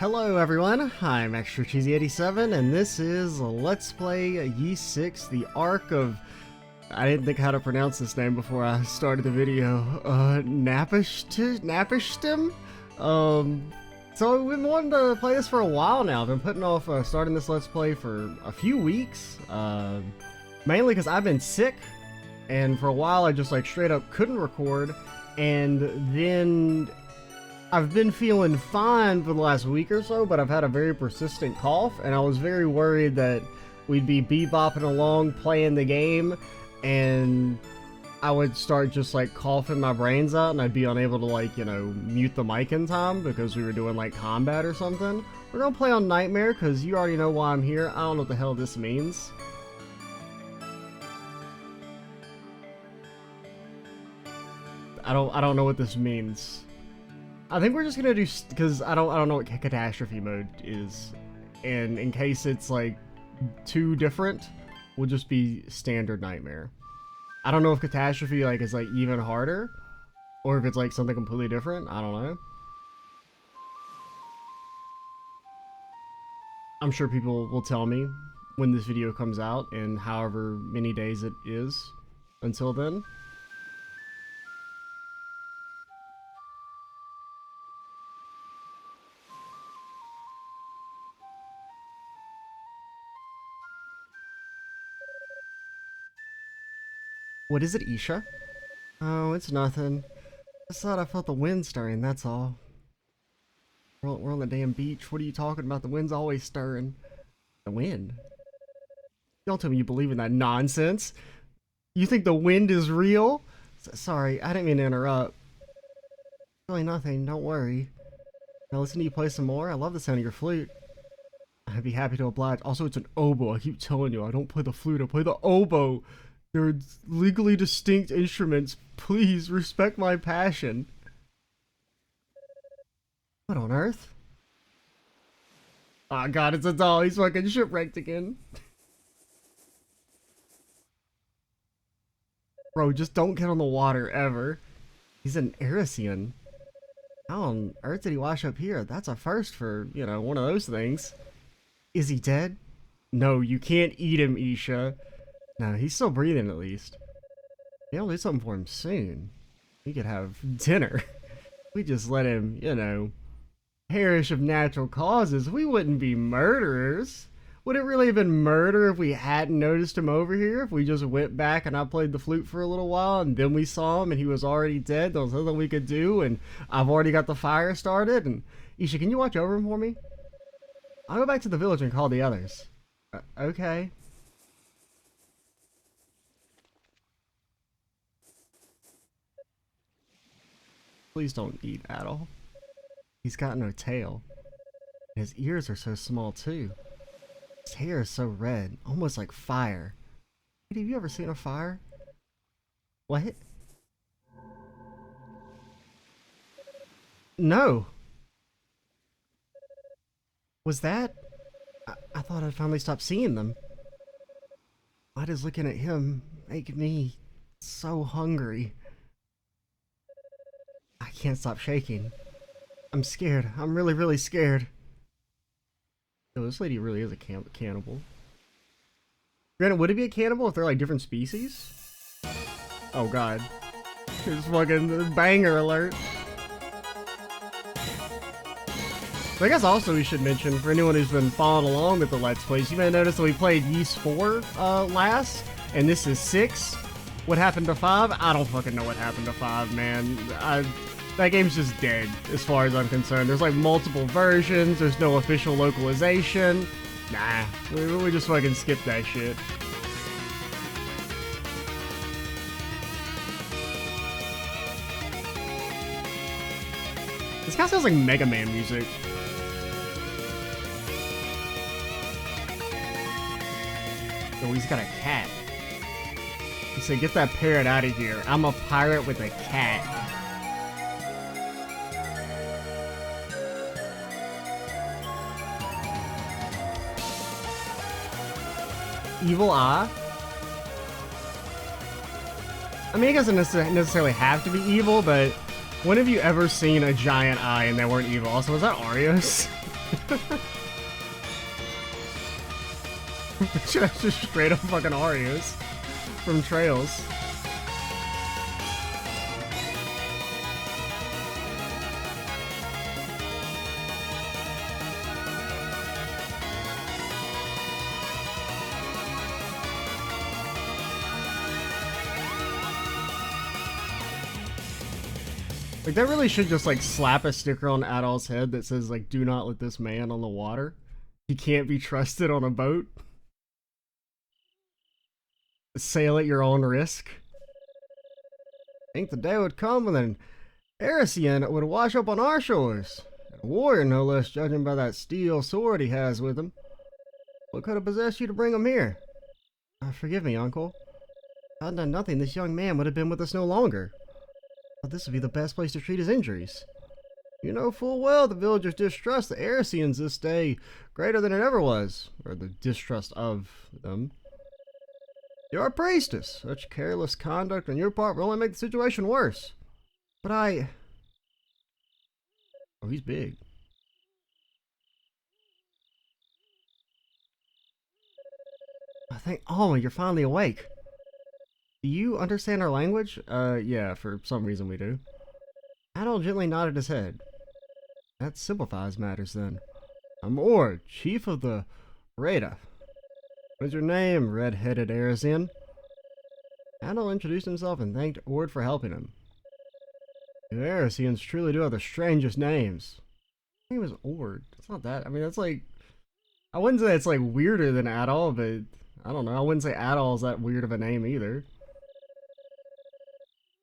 Hello everyone, I'm Extra Cheesy 87 and this is Let's Play Ye 6, the Ark of... I didn't think how to pronounce this name before I started the video. Napishtim? So we've been wanting to play this for a while now. I've been putting off starting this Let's Play for a few weeks. Mainly because I've been sick, and for a while I just like straight up couldn't record, and then I've been feeling fine for the last week or so, but I've had a very persistent cough, and I was very worried that we'd be bebopping along playing the game, and I would start just like coughing my brains out, and I'd be unable to like, you know, mute the mic in time because we were doing like combat or something. We're gonna play on Nightmare because you already know why I'm here. I don't know what the hell this means. I don't know what this means. I think we're just gonna do, because I don't know what catastrophe mode is, and in case it's like too different, we'll just be standard Nightmare. I don't know if catastrophe like is like even harder, or if it's like something completely different. I don't know. I'm sure people will tell me when this video comes out in however many days it is until then. What is it, Isha? Oh, it's nothing. I thought I felt the wind stirring, that's all. We're on the damn beach. What are you talking about? The wind's always stirring. The wind? Don't tell me you believe in that nonsense. You think the wind is real? Sorry, I didn't mean to interrupt. Really nothing, don't worry. Now listen to you play some more. I love the sound of your flute. I'd be happy to oblige. Also, it's an oboe. I keep telling you, I don't play the flute, I play the oboe. They're legally distinct instruments. Please respect my passion. What on earth? Oh god, it's Adol. He's fucking shipwrecked again. Bro, just don't get on the water ever. He's an Erisian. How on earth did he wash up here? That's a first for, you know, one of those things. Is he dead? No, you can't eat him, Isha. No, he's still breathing at least. Maybe I'll do something for him soon. We could have dinner. We just let him, you know, perish of natural causes. We wouldn't be murderers. Would it really have been murder if we hadn't noticed him over here? If we just went back and I played the flute for a little while and then we saw him and he was already dead? There was nothing we could do, and I've already got the fire started. And Isha, can you watch over him for me? I'll go back to the village and call the others. Okay. Please don't eat Adol. He's got no tail. His ears are so small too. His hair is so red, almost like fire. Wait, have you ever seen a fire? What? No. Was that? I thought I'd finally stopped seeing them. Why does looking at him make me so hungry? I can't stop shaking. I'm scared. I'm really, really scared. Yo, this lady really is a cannibal. Granted, would it be a cannibal if they're like different species? Oh god. There's fucking banger alert. So I guess also we should mention, for anyone who's been following along with the Let's Plays, you may notice that we played Ys 4 last, and this is 6. What happened to 5? I don't fucking know what happened to 5, man. That game's just dead, as far as I'm concerned. There's like multiple versions, there's no official localization. Nah, we just fucking skip that shit. This guy sounds like Mega Man music. Oh, he's got a cat. He said, get that parrot out of here. I'm a pirate with a cat. Evil eye? I mean, it doesn't necessarily have to be evil, but when have you ever seen a giant eye and they weren't evil? Also, was that Arios? Just straight up fucking Oreos from Trails. Like, they really should just, like, slap a sticker on Adol's head that says, like, do not let this man on the water. He can't be trusted on a boat. Sail at your own risk. I think the day would come when an Arisian would wash up on our shores. A warrior, no less, judging by that steel sword he has with him. What could have possessed you to bring him here? Forgive me, Uncle. If I had done nothing, this young man would have been with us no longer. But this would be the best place to treat his injuries. You know full well the villagers distrust the Arisians this day greater than it ever was, or the distrust of them. You're a priestess. Such careless conduct on your part will only make the situation worse. But oh, he's big. I think, Alma, you're finally awake. Do you understand our language? Yeah, for some reason we do. Adol gently nodded his head. That simplifies matters then. I'm Ord, chief of the Reda. What's your name, red-headed Arisian? Adol introduced himself and thanked Ord for helping him. You Arisians truly do have the strangest names. His name is Ord. It's not that. I mean, that's like... I wouldn't say it's like weirder than Adol, but... I don't know. I wouldn't say Adol is that weird of a name either.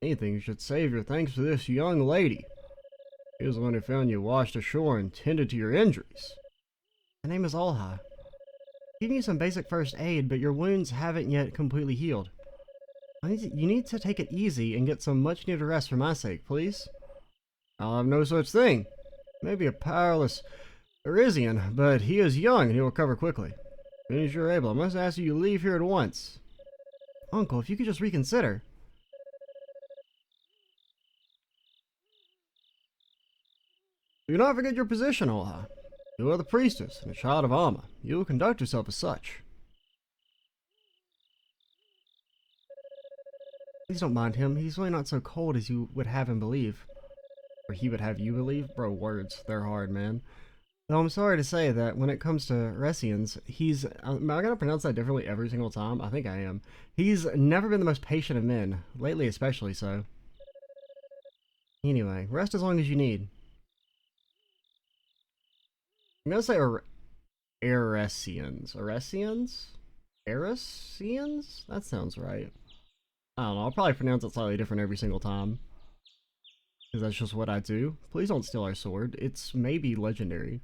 Anything, you should save your thanks to this young lady. She was the one who found you washed ashore and tended to your injuries. My name is Olha. Giving you some basic first aid, but your wounds haven't yet completely healed. You need to take it easy and get some much needed rest for my sake, please. I'll have no such thing. Maybe a powerless Arisian, but he is young and he will recover quickly. As soon as you're able, I must ask you to leave here at once. Uncle, if you could just reconsider. Do not forget your position, Olha. You are the priestess and a child of Alma. You will conduct yourself as such. Please don't mind him. He's really not so cold as you would have him believe. Or he would have you believe? Bro, words. They're hard, man. Though I'm sorry to say that when it comes to Resians, he's... am I going to pronounce that differently every single time? I think I am. He's never been the most patient of men. Lately especially so. Anyway, rest as long as you need. I'm gonna say Arisians. Arisians? Arisians? That sounds right. I don't know, I'll probably pronounce it slightly different every single time. Because that's just what I do. Please don't steal our sword. It's maybe legendary.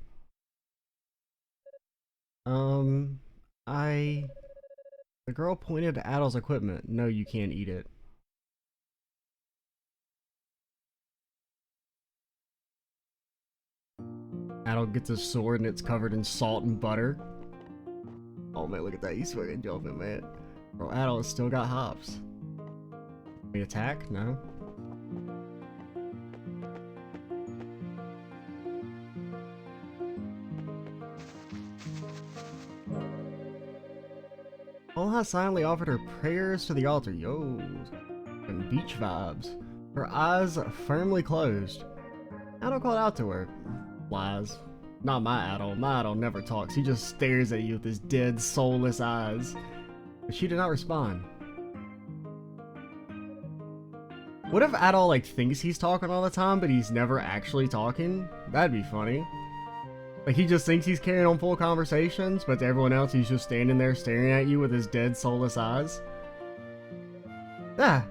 The girl pointed to Adol's equipment. No, you can't eat it. Adol gets his sword and it's covered in salt and butter. Oh man, look at that. He's fucking jumping, man. Bro, Adol has still got hops. We attack? No. Olha silently offered her prayers to the altar. Yo, and beach vibes. Her eyes firmly closed. Adol called out to her. Lies. Not my Adol. My Adol never talks. He just stares at you with his dead, soulless eyes. But she did not respond. What if Adol, like, thinks he's talking all the time, but he's never actually talking? That'd be funny. Like, he just thinks he's carrying on full conversations, but to everyone else, he's just standing there staring at you with his dead, soulless eyes. Ah!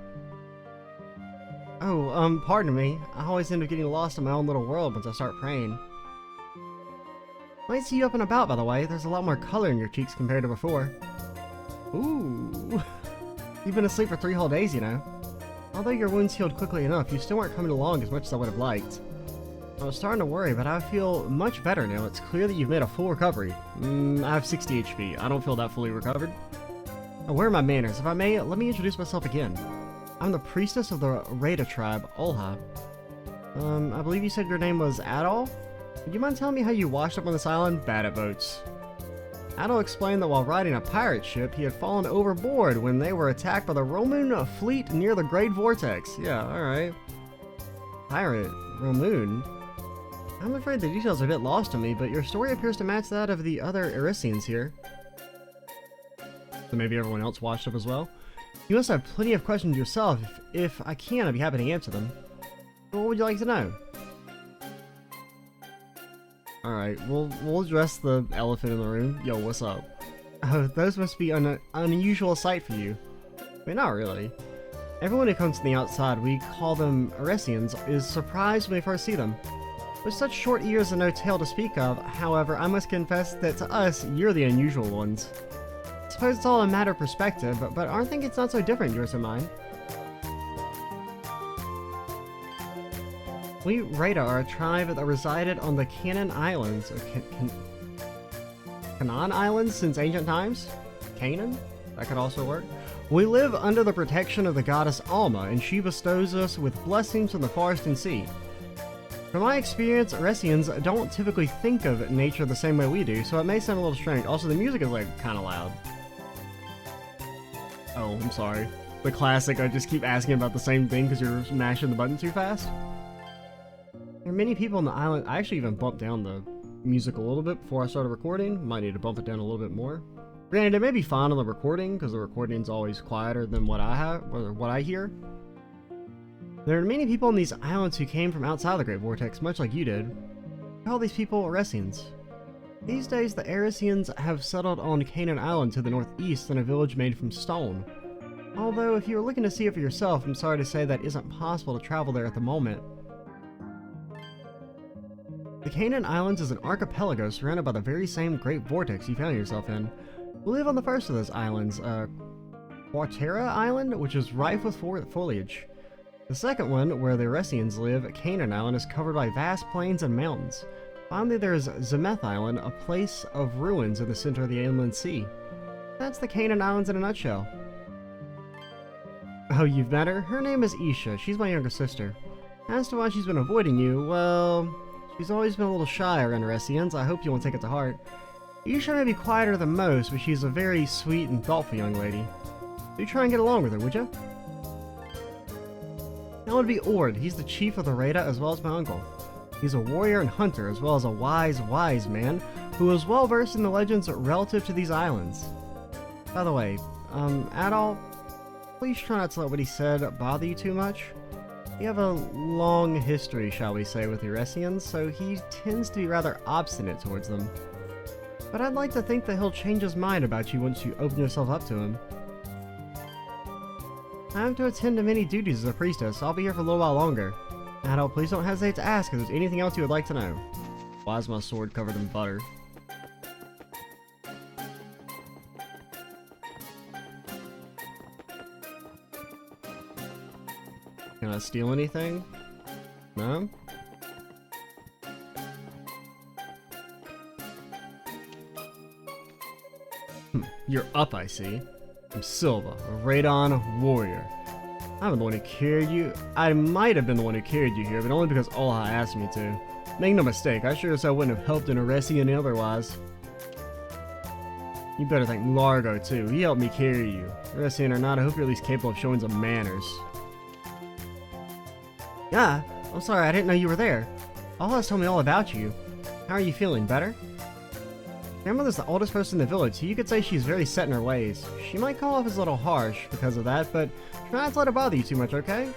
Oh, pardon me. I always end up getting lost in my own little world once I start praying. Might see you up and about, by the way. There's a lot more color in your cheeks compared to before. Ooh. You've been asleep for 3 whole days, you know. Although your wounds healed quickly enough, you still weren't coming along as much as I would have liked. I was starting to worry, but I feel much better now. It's clear that you've made a full recovery. I have 60 HP. I don't feel that fully recovered. Now, where are my manners? If I may, let me introduce myself again. I'm the priestess of the Reda tribe, Olha. I believe you said your name was Adol? Would you mind telling me how you washed up on this island? Bad at boats. Adol explained that while riding a pirate ship, he had fallen overboard when they were attacked by the Roman fleet near the Great Vortex. Yeah, alright. Pirate? Romun? I'm afraid the details are a bit lost to me, but your story appears to match that of the other Erisians here. So maybe everyone else washed up as well? You must have plenty of questions yourself. If I can, I'd be happy to answer them. What would you like to know? Alright, we'll address the elephant in the room. Yo, what's up? Oh, those must be an unusual sight for you. I mean, not really. Everyone who comes from the outside, we call them Erisians, is surprised when they first see them. With such short ears and no tail to speak of, however, I must confess that to us, you're the unusual ones. I suppose it's all a matter of perspective, but I think it's not so different, yours and mine. We Rada are a tribe that resided on the Canaan Islands, or Canaan Islands since ancient times? Canaan? That could also work. We live under the protection of the goddess Alma, and she bestows us with blessings from the forest and sea. From my experience, Erisians don't typically think of nature the same way we do, so it may sound a little strange. Also, the music is like kind of loud. Oh, I'm sorry. The classic, I just keep asking about the same thing because you're mashing the button too fast. There are many people on the island. I actually even bumped down the music a little bit before I started recording. Might need to bump it down a little bit more. Granted, it may be fine on the recording because the recording's always quieter than what I have or what I hear. There are many people on these islands who came from outside the Great Vortex, much like you did. We call these people Erisians. These days, the Erisians have settled on Canaan Island to the northeast in a village made from stone. Although, if you were looking to see it for yourself, I'm sorry to say that isn't possible to travel there at the moment. The Canaan Islands is an archipelago surrounded by the very same Great Vortex you found yourself in. We live on the first of those islands, Quartera Island, which is rife with foliage. The second one, where the Erisians live, Canaan Island, is covered by vast plains and mountains. Finally, there is Zemeth Island, a place of ruins in the center of the inland sea. That's the Canaan Islands in a nutshell. Oh, you've met her? Her name is Isha. She's my younger sister. As to why she's been avoiding you, well, she's always been a little shy around Erisians. I hope you won't take it to heart. Isha may be quieter than most, but she's a very sweet and thoughtful young lady. Do try and get along with her, would you? That would be Ord. He's the chief of the Rada as well as my uncle. He's a warrior and hunter as well as a wise man who is well versed in the legends relative to these islands. By the way, Adol, please try not to let what he said bother you too much. We have a long history, shall we say, with Erisians, so he tends to be rather obstinate towards them. But I'd like to think that he'll change his mind about you once you open yourself up to him. I have to attend to many duties as a priestess, so I'll be here for a little while longer. Adol, please don't hesitate to ask if there's anything else you would like to know. Why is my sword covered in butter? Can I steal anything? No? You're up, I see. I'm Silva, a Radon warrior. I'm the one who carried you. I might have been the one who carried you here, but only because Olha asked me to. Make no mistake, I sure as hell wouldn't have helped an Erisian otherwise. You better thank Largo, too. He helped me carry you. Erisian or not, I hope you're at least capable of showing some manners. Yeah, I'm sorry, I didn't know you were there. Olha's told me all about you. How are you feeling, better? Grandmother's the oldest person in the village, so you could say she's very set in her ways. She might come off as a little harsh because of that, but try not to let it bother you too much, okay?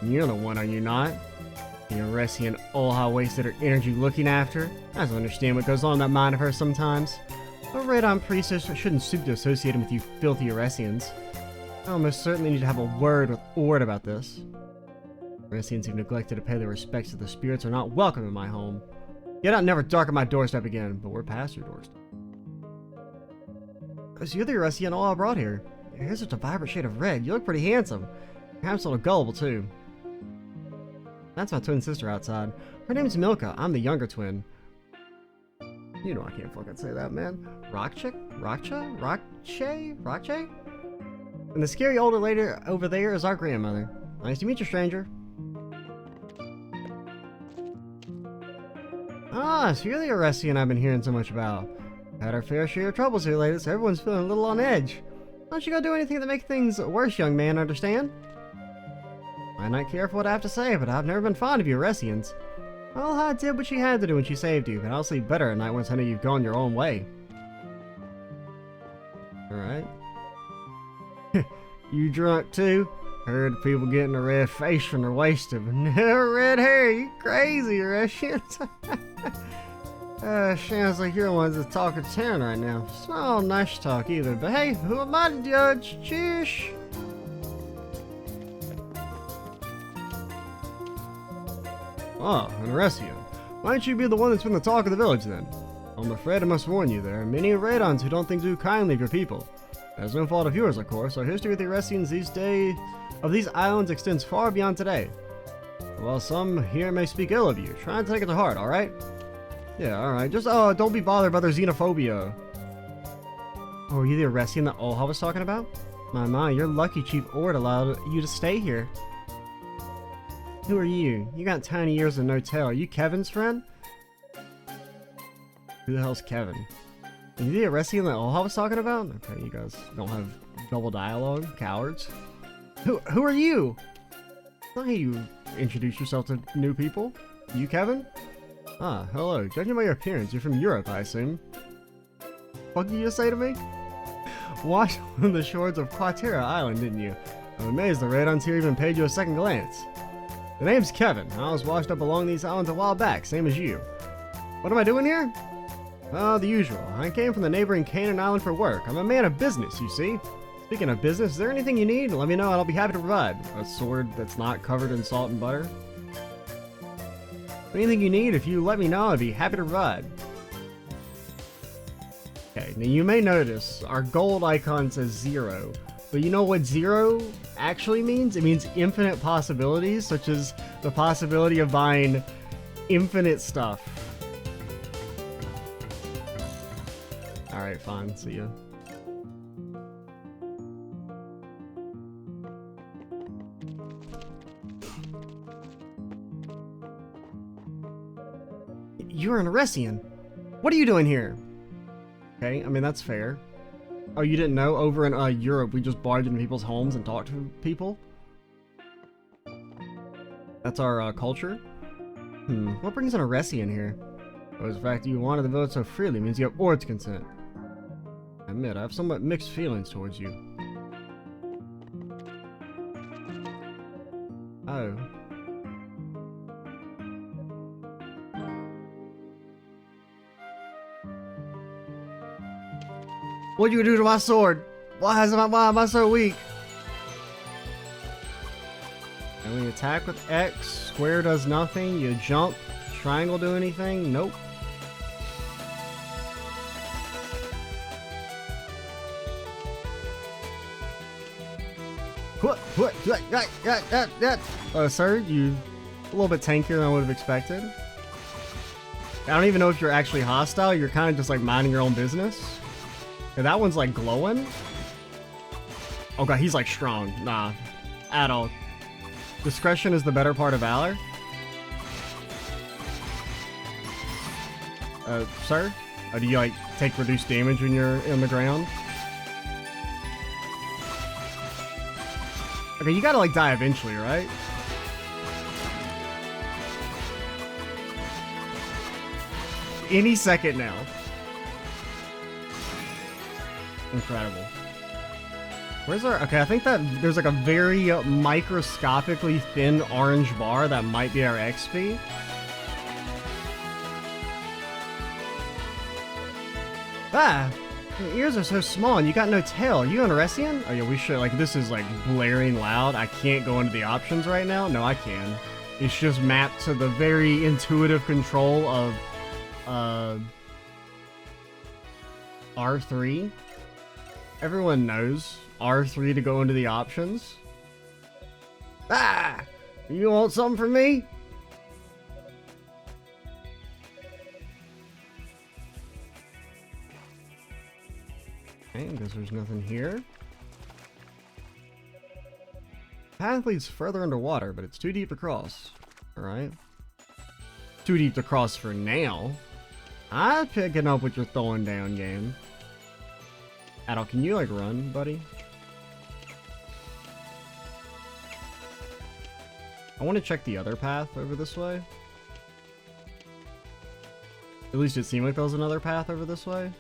You're the one, are you not? The Erisian Olha wasted her energy looking after her. I don't understand what goes on in that mind of hers sometimes. A Radon priestess shouldn't stoop to associate him with you filthy Erisians. I almost certainly need to have a word with Ord about this. Erisians who've neglected to pay their respects to the spirits are not welcome in my home. Get out and never darken my doorstep again, but we're past your doorstep. So you're the Erisian Olha brought here. Your hair's such a vibrant shade of red. You look pretty handsome. Perhaps a little gullible, too. That's my twin sister outside. Her name's Milka. I'm the younger twin. You know I can't fucking say that, man. Rockche? And the scary older lady over there is our grandmother. Nice to meet you, stranger. Ah, so you're the Aresian I've been hearing so much about. Had our fair share of troubles here lately, so everyone's feeling a little on edge. Don't you go do anything to make things worse, young man, understand? Might not care for what I have to say, but I've never been fond of you Aresians. Well, I did what she had to do when she saved you, but I'll sleep better at night once I know you've gone your own way. Alright. You drunk too? Heard people getting a red face from their wasted, but never red hair. You crazy, Russians? Sounds like you're the ones that's talking town right now. It's not all nice talk either, but hey, who am I to judge? Cheers! Ah, an Aresian. Why don't you be the one that's been the talk of the village then? I'm afraid I must warn you, there are many Radons who don't think too kindly of your people. That's no fault of yours, of course. Our history with the Aresians of these islands extends far beyond today. While some here may speak ill of you, try and take it to heart, alright? Yeah, alright. Just, don't be bothered by their xenophobia. Oh, are you the Aresian that Olha was talking about? My, you're lucky Chief Ord allowed you to stay here. Who are you? You got tiny ears and no tail. Are you Kevin's friend? Who the hell's Kevin? Are you the Aresian that Olha was talking about? Okay, you guys don't have double dialogue. Cowards. Who are you? That's not how you introduce yourself to new people. You Kevin? Ah, hello. Judging by your appearance, you're from Europe, I assume. What did you just say to me? Washed on the shores of Quatera Island, didn't you? I'm amazed the Radons here even paid you a second glance. The name's Kevin. I was washed up along these islands a while back, same as you. What am I doing here? Oh, the usual. I came from the neighboring Canaan Island for work. I'm a man of business, you see. Speaking of business, is there anything you need? Let me know and I'll be happy to provide. A sword that's not covered in salt and butter? Anything you need, if you let me know, I'd be happy to provide. Okay, now you may notice our gold icon says 0. But you know what 0 actually means? It means infinite possibilities, such as the possibility of buying infinite stuff. Alright, fine. See ya. You're an Aresian. What are you doing here? Okay, I mean, that's fair. Oh, you didn't know? Over in Europe, we just barge into people's homes and talk to people? That's our culture? What brings an Aresian here? Well, the fact that you wanted the village so freely means you have Ord's consent. I admit, I have somewhat mixed feelings towards you. Oh. What'd you do to my sword? Why am I so weak? And we attack with X. Square does nothing. You jump. Triangle do anything? Nope. Sir, you a little bit tankier than I would have expected. I don't even know if you're actually hostile. You're kind of just like minding your own business. And that one's like glowing. Oh god, he's like strong. Nah, Adol. Discretion is the better part of valor. Sir? Do you like take reduced damage when you're in the ground? Okay, you gotta like die eventually, right? Any second now. Incredible. Where's our... Okay, I think that there's like a very microscopically thin orange bar that might be our XP. Ah! Your ears are so small and you got no tail. Are you an Aresian? Oh yeah, we should... Like, this is like blaring loud. I can't go into the options right now. No, I can. It's just mapped to the very intuitive control of... R3. Everyone knows R3 to go into the options. Ah! You want something from me? Okay, because there's nothing here. Path leads further underwater, but it's too deep to cross. Alright. too deep to cross for now. I'm picking up what you're throwing down, game. Adol, can you, like, run, buddy? I want to check the other path over this way. At least it seemed like there was another path over this way.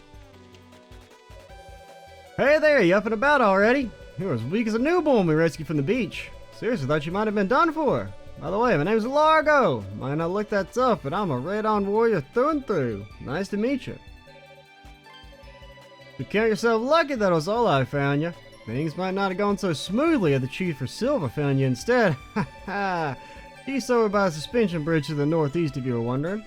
Hey there, you up and about already? You were as weak as a newborn we rescued from the beach. Seriously, thought you might have been done for. By the way, my name's Largo. Might not look that tough, but I'm a red-on warrior through and through. Nice to meet you. You count yourself lucky that was all I found you. Things might not have gone so smoothly if the Chief for Silver found you instead. Ha ha! He's over by the suspension bridge to the northeast if you were wondering.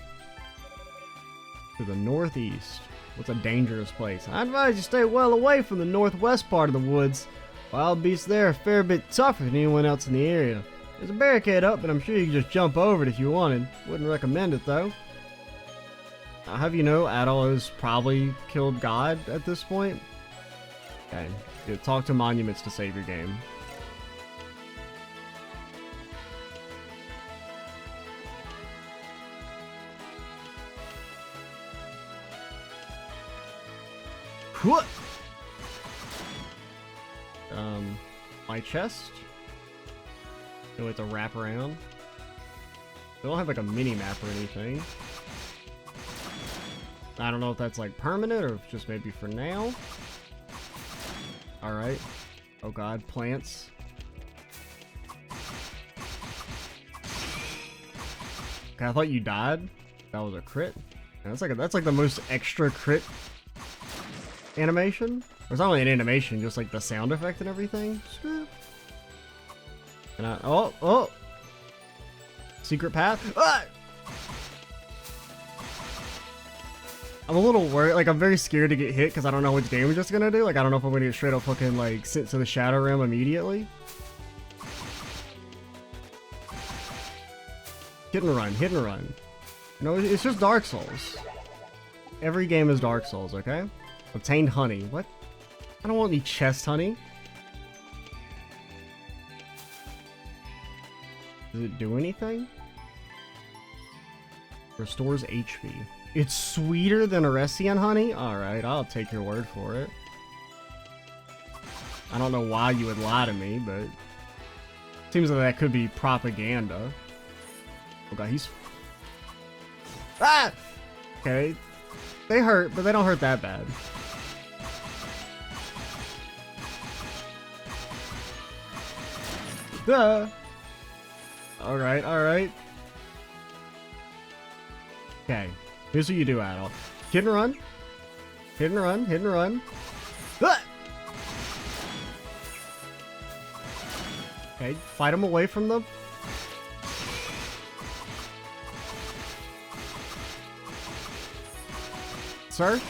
To the northeast. What's a dangerous place? I advise you stay well away from the northwest part of the woods. Wild beasts there are a fair bit tougher than anyone else in the area. There's a barricade up, but I'm sure you could just jump over it if you wanted. Wouldn't recommend it though. I'll have you know, Adol has probably killed God at this point. Okay, yeah, talk to monuments to save your game. What? My chest? No, it's a wrap around. They don't have like a mini map or anything. I don't know if that's like permanent or just maybe for now. Alright. Oh god, plants. Okay, I thought you died. That was a crit. That's like the most extra crit animation. It's not really an animation, just like the sound effect and everything. And oh! Secret path. Ah! I'm a little worried, like I'm very scared to get hit because I don't know which damage it's gonna do. Like I don't know if I'm gonna get straight up fucking like sent to the Shadow Realm immediately. Hit and run, hit and run. No, it's just Dark Souls. Every game is Dark Souls, okay? Obtained honey. What? I don't want any chest honey. Does it do anything? Restores HP. It's sweeter than Aresian honey? Alright, I'll take your word for it. I don't know why you would lie to me, but... seems like that could be propaganda. Oh god, he's... ah! Okay. They hurt, but they don't hurt that bad. Duh! Alright, alright. Okay. Here's what you do, Adol. Hit and run. Hit and run. Hit and run. Ah! Okay, fight him away from them. Sir,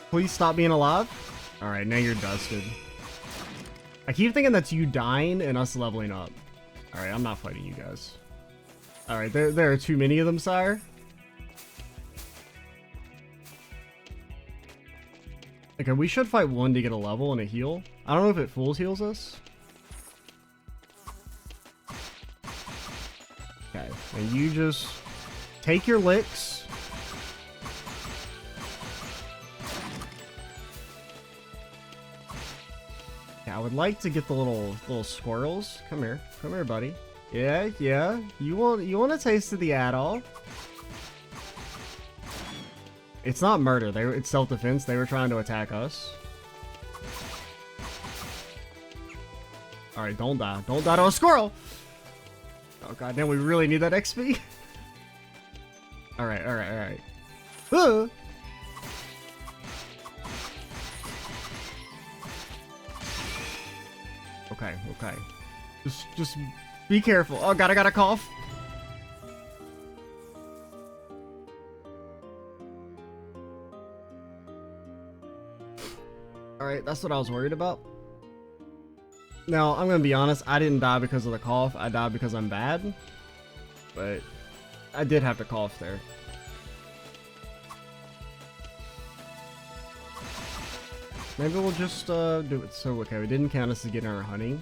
please stop being alive. Alright, now you're dusted. I keep thinking that's you dying and us leveling up. Alright, I'm not fighting you guys. Alright, there are too many of them, sire. Okay, we should fight one to get a level and a heal. I don't know if it fools heals us. Okay, and you just take your licks. Yeah, I would like to get the little squirrels. Come here, buddy. Yeah, yeah. You want a taste of the Adol? It's not murder. It's self-defense. They were trying to attack us. All right, don't die. Don't die to a squirrel. Oh god, damn, we really need that XP. All right, all right, all right. Okay, okay. Just be careful. Oh god, I got a cough. Alright, that's what I was worried about. Now, I'm gonna be honest, I didn't die because of the cough, I died because I'm bad. But I did have to cough there. Maybe we'll just do it. So, okay, we didn't count us as getting our honey.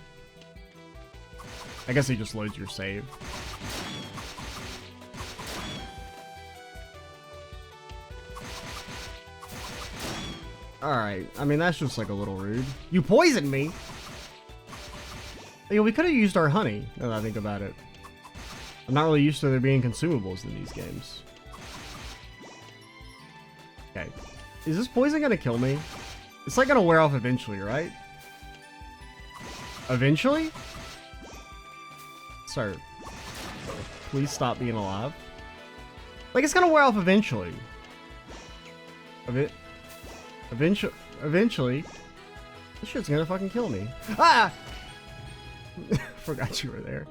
I guess he just loads your save. Alright, I mean, that's just like a little rude. You poisoned me! Yo, we could have used our honey, now that I think about it. I'm not really used to there being consumables in these games. Okay. Is this poison gonna kill me? It's like gonna wear off eventually, right? Eventually? Sir. Please stop being alive. Like, it's gonna wear off eventually. Eventually. This shit's gonna fucking kill me. Ah! Forgot you were there.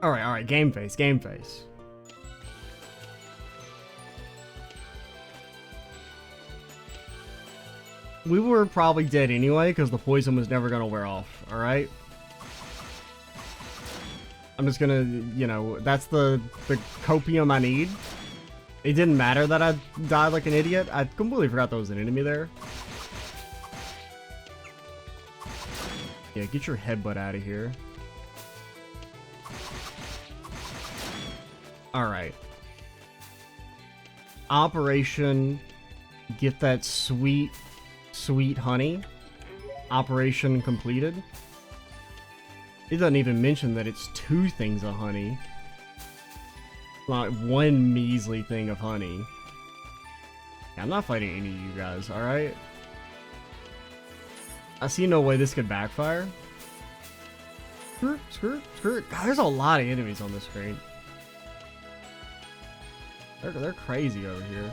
Alright, game face, game face. We were probably dead anyway, because the poison was never gonna wear off, alright? I'm just gonna, you know, that's the copium I need. It didn't matter that I died like an idiot. I completely forgot there was an enemy there. Yeah, get your headbutt out of here. Alright. Operation, get that sweet, sweet honey. Operation completed. It doesn't even mention that it's 2 things of honey. Not 1 measly thing of honey. Yeah, I'm not fighting any of you guys, alright? I see no way this could backfire. Screw. God, there's a lot of enemies on this screen. They're crazy over here.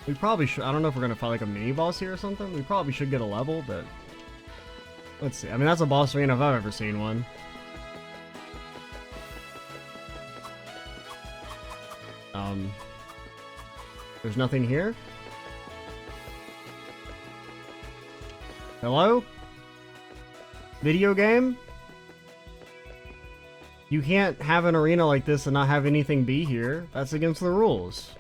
We probably should. I don't know if we're gonna fight like a mini boss here or something. We probably should get a level, but let's see. I mean, that's a boss arena if I've ever seen one. There's nothing here. Hello? Video game? You can't have an arena like this and not have anything be here. That's against the rules.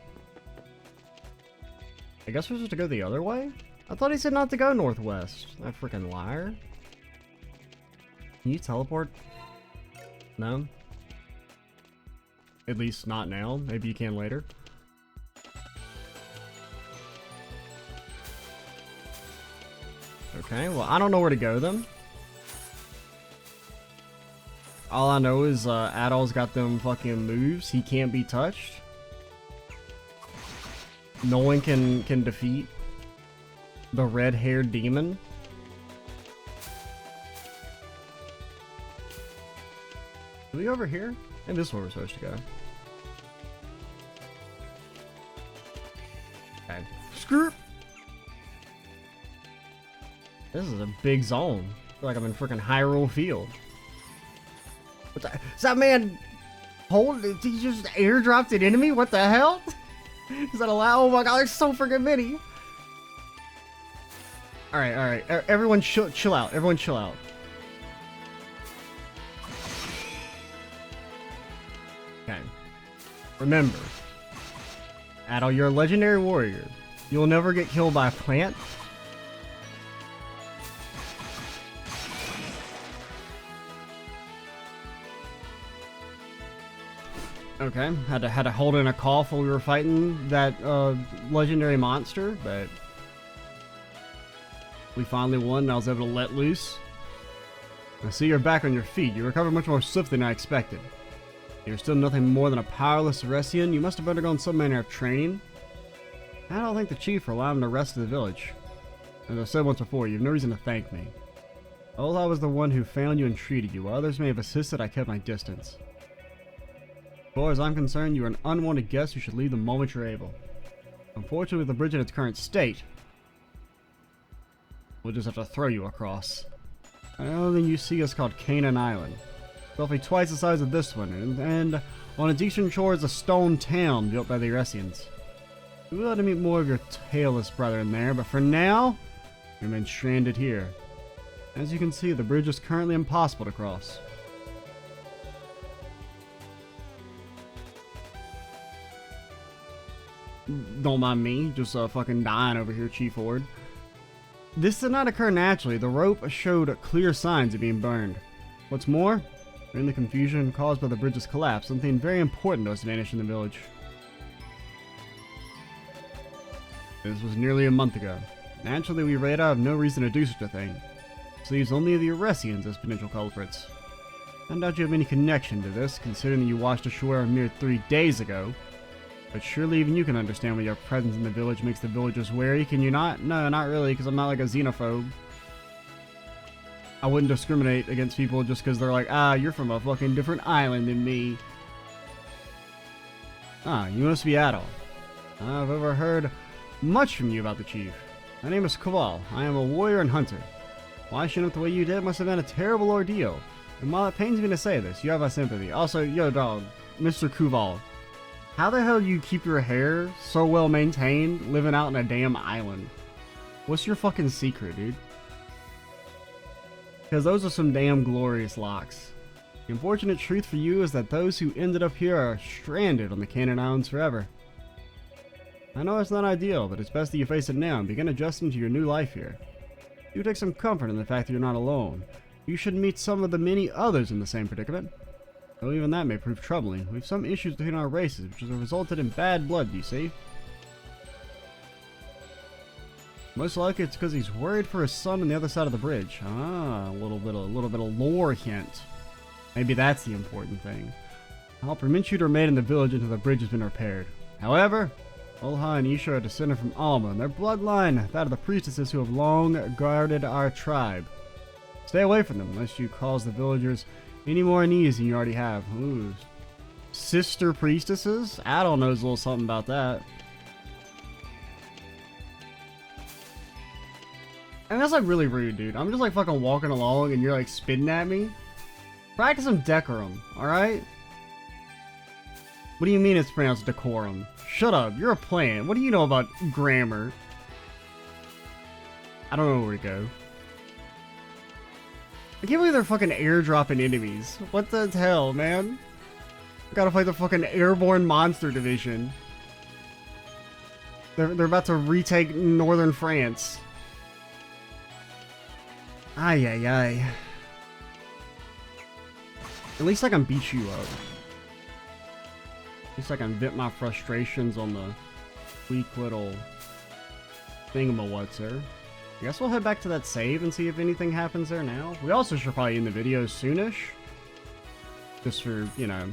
I guess we're supposed to go the other way? I thought he said not to go northwest. That freaking liar. Can you teleport? No? At least not now. Maybe you can later. Okay, well, I don't know where to go then. All I know is Adol's got them fucking moves. He can't be touched. No one can defeat the red-haired demon. Are we over here? And this is where we're supposed to go. Okay. Screw. This is a big zone. I feel like I'm in freaking Hyrule Field. What the? Is that man hold? Did he just airdropped an enemy? What the hell? Is that allowed? Oh my god, there's so freaking many. Alright. Everyone chill out. Everyone chill out. Okay. Remember, Adol, you're a legendary warrior. You'll never get killed by a plant. Okay, had to hold in a cough while we were fighting that legendary monster, but we finally won and I was able to let loose. I see you're back on your feet. You recovered much more swift than I expected. You're still nothing more than a powerless Aresian. You must have undergone some manner of training. I don't thank the chief for allowing the rest of the village. As I said once before, you have no reason to thank me. Although I was the one who found you and treated you, while others may have assisted, I kept my distance. As far as I'm concerned, you are an unwanted guest who should leave the moment you're able. Unfortunately, with the bridge in its current state, we'll just have to throw you across. Another thing you see is called Canaan Island. Roughly twice the size of this one, and on its eastern shore is a stone town built by the Aresians. We would like to meet more of your tailless brethren there, but for now, you remain stranded here. As you can see, the bridge is currently impossible to cross. Don't mind me, just fucking dying over here, Chief Horde. This did not occur naturally. The rope showed clear signs of being burned. What's more, During the confusion caused by the bridge's collapse, something very important was vanished in the village. This was nearly a month ago. Naturally, we right out have no reason to do such a thing. This leaves only the Eresians as potential culprits. I doubt you have any connection to this, considering that you washed ashore a mere 3 days ago. But surely even you can understand why your presence in the village makes the villagers wary, can you not? No, not really, because I'm not like a xenophobe. I wouldn't discriminate against people just because they're like, ah, you're from a fucking different island than me. Ah, you must be Adol. I've overheard much from you about the chief. My name is Kaval. I am a warrior and hunter. Washing up the way you did must have been a terrible ordeal. And while it pains me to say this, you have my sympathy. Also, yo dog, Mr. Kuval. How the hell do you keep your hair so well maintained living out in a damn island? What's your fucking secret, dude? Because those are some damn glorious locks. The unfortunate truth for you is that those who ended up here are stranded on the Canaan Islands forever. I know it's not ideal, but it's best that you face it now and begin adjusting to your new life here. You take some comfort in the fact that you're not alone. You should meet some of the many others in the same predicament. Though even that may prove troubling. We have some issues between our races, which has resulted in bad blood, you see. Most likely it's because he's worried for his son on the other side of the bridge. Ah, a little bit of lore hint. Maybe that's the important thing. I'll permit you to remain in the village until the bridge has been repaired. However, Olha and Isha are descended from Alma, and their bloodline, that of the priestesses who have long guarded our tribe. Stay away from them, lest you cause the villagers any more unease than you already have. Ooh. Sister priestesses? Adol knows a little something about that. And that's like really rude, dude. I'm just like fucking walking along and you're like spitting at me. Practice some decorum, alright? What do you mean it's pronounced decorum? Shut up, you're a plant. What do you know about grammar? I don't know where to go. I can't believe they're fucking airdropping enemies. What the hell, man? I gotta fight the fucking airborne monster division. They're about to retake northern France. Ay, ay, ay. At least I can beat you up. At least I can vent my frustrations on the weak little thingamawhat's-er. I guess we'll head back to that save and see if anything happens there now. We also should probably end the video soonish. Just for, you know,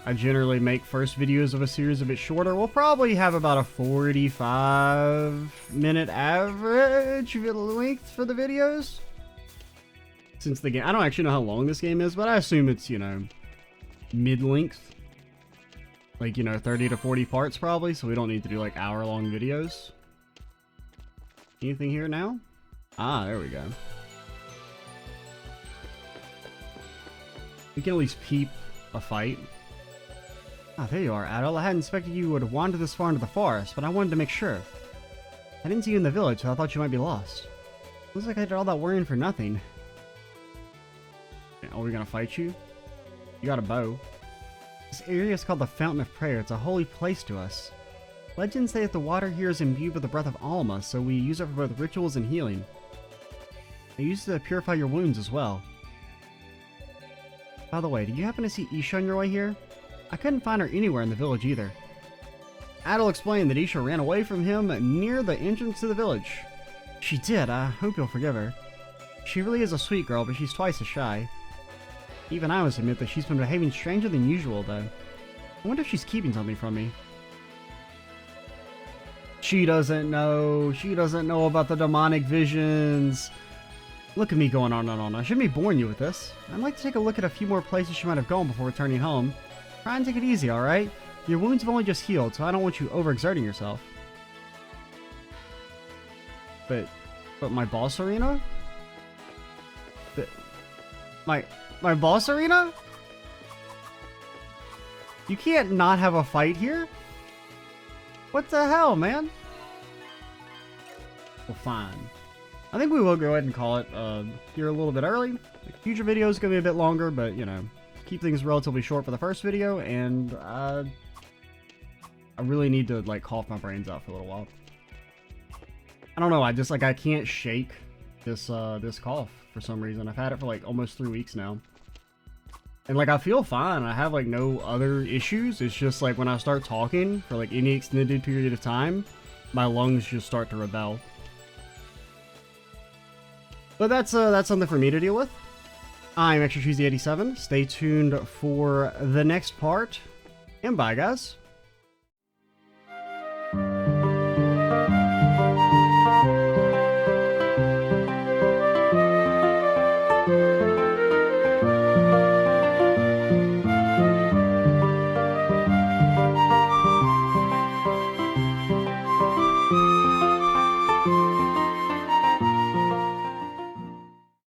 I generally make first videos of a series a bit shorter. We'll probably have about a 45-minute average length for the videos. Since the game, I don't actually know how long this game is, but I assume it's, you know, mid-length. Like, you know, 30 to 40 parts probably, so we don't need to do like hour-long videos. Anything here now? Ah, there we go. We can at least peep a fight. Ah, there you are, Adol. I hadn't expected you would wander this far into the forest, but I wanted to make sure. I didn't see you in the village, so I thought you might be lost. Looks like I did all that worrying for nothing. Are we gonna fight you? You got a bow. This area is called the Fountain of Prayer. It's a holy place to us. Legends say that the water here is imbued with the breath of Alma, so we use it for both rituals and healing. I use it to purify your wounds as well. By the way, did you happen to see Isha on your way here? I couldn't find her anywhere in the village either. Adol explained that Isha ran away from him near the entrance to the village. She did. I hope you'll forgive her. She really is a sweet girl, but she's twice as shy. Even I must admit that she's been behaving stranger than usual, though. I wonder if she's keeping something from me. She doesn't know. She doesn't know about the demonic visions. Look at me going on and on. I shouldn't be boring you with this. I'd like to take a look at a few more places she might have gone before returning home. Try and take it easy, alright? Your wounds have only just healed, so I don't want you overexerting yourself. But my boss arena? My boss arena? You can't not have a fight here? What the hell, man? Well, fine. I think we will go ahead and call it here a little bit early. The future video is going to be a bit longer, but, you know, keep things relatively short for the first video, and I really need to, like, cough my brains out for a little while. I don't know, I can't shake this, this cough for some reason. I've had it for, like, almost 3 weeks now. And like I feel fine. I have like no other issues. It's just like when I start talking for like any extended period of time, my lungs just start to rebel. But that's something for me to deal with. I'm Extra Cheesy 87. Stay tuned for the next part. And bye, guys.